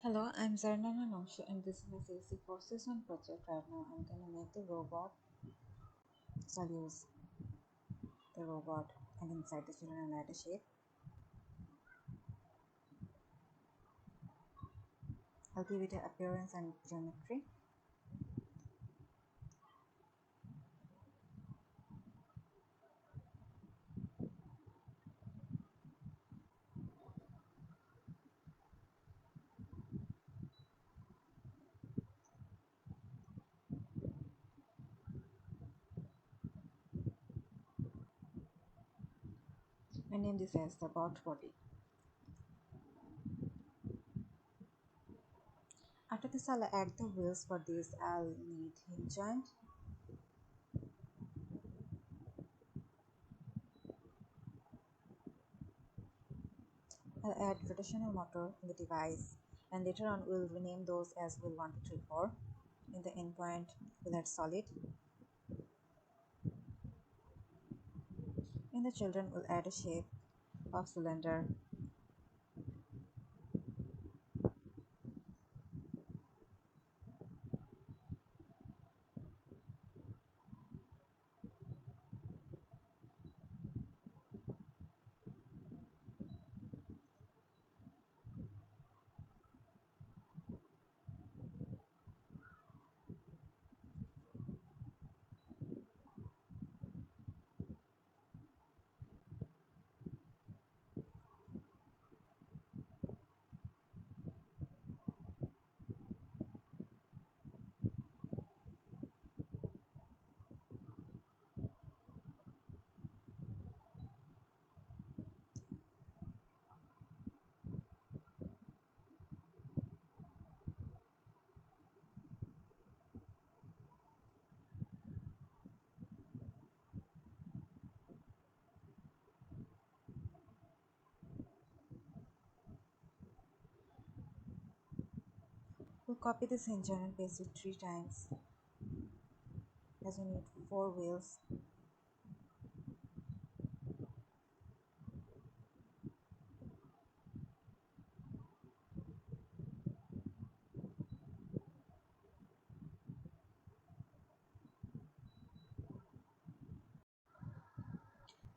Hello, I'm Zarnana Nongshu and this is my CSE Courses on project. Right now I'm gonna make the robot. So I'll use the robot and inside the children I'll add a shape. I'll give it an appearance and geometry. I name this as the bot body. After this I'll add the wheels. For this I'll need hinge joint. I'll add rotational motor in the device and later on we'll rename those as wheel 1, 2, 3, 4. In the endpoint we'll add solid. In the children we'll add a shape of cylinder. We'll copy this hinge joint and paste it 3 times as we need 4 wheels.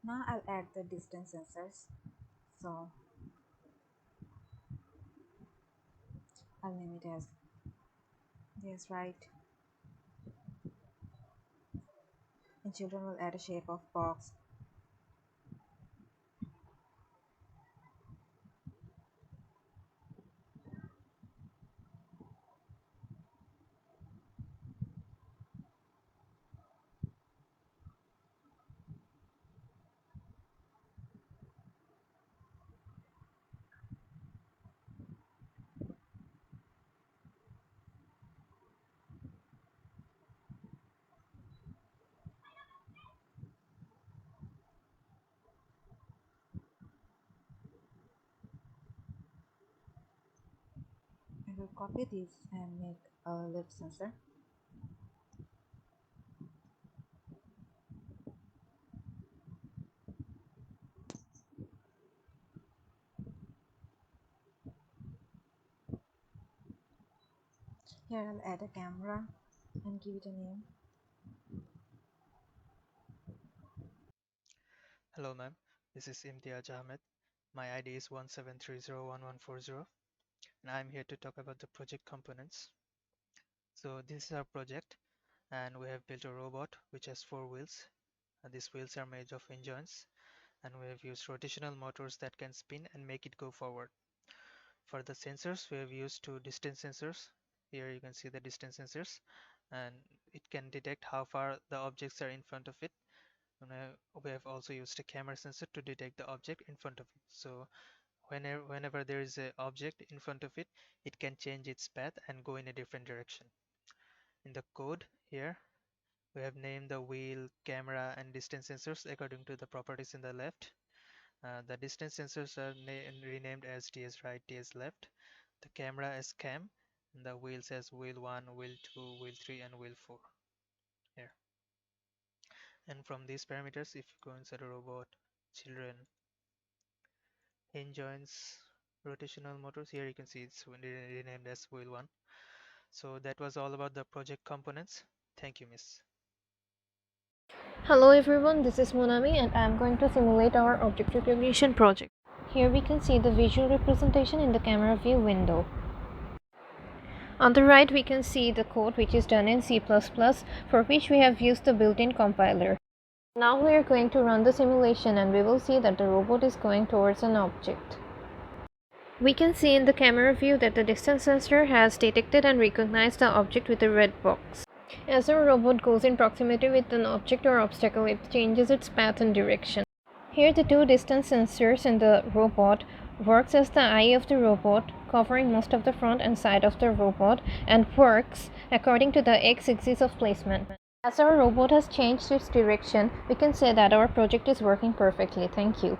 Now I'll add the distance sensors. So I'll name it as this, right? And children will add a shape of box. I will copy this and make a lift sensor. Here I'll add a camera and give it a name. Hello ma'am, this is Imtiaz Ahmed. My ID is 17301140 and I'm here to talk about the project components. So this is our project and we have built a robot which has 4 wheels. These wheels are made of hinge joints and we have used rotational motors that can spin and make it go forward. For the sensors we have used 2 distance sensors. Here you can see the distance sensors and it can detect how far the objects are in front of it. We have also used a camera sensor to detect the object in front of it. So whenever there is an object in front of it, it can change its path and go in a different direction. In the code here, we have named the wheel, camera, and distance sensors according to the properties in the left. The distance sensors are renamed as TS right, TS left. The camera as cam, and the wheels as wheel 1, wheel 2, wheel 3, and wheel 4 here. And from these parameters, if you go inside a robot, children, hinge joints, rotational motors. Here you can see it's renamed as wheel 1. So that was all about the project components. Thank you, miss. Hello everyone, this is Monami and I am going to simulate our object recognition project. Here we can see the visual representation in the camera view window. On the right we can see the code which is done in C++, for which we have used the built-in compiler. Now we are going to run the simulation and we will see that the robot is going towards an object. We can see in the camera view that the distance sensor has detected and recognized the object with a red box. As our robot goes in proximity with an object or obstacle, it changes its path and direction. Here the two distance sensors in the robot works as the eye of the robot, covering most of the front and side of the robot, and works according to the x-axis of placement. As our robot has changed its direction, we can say that our project is working perfectly. Thank you.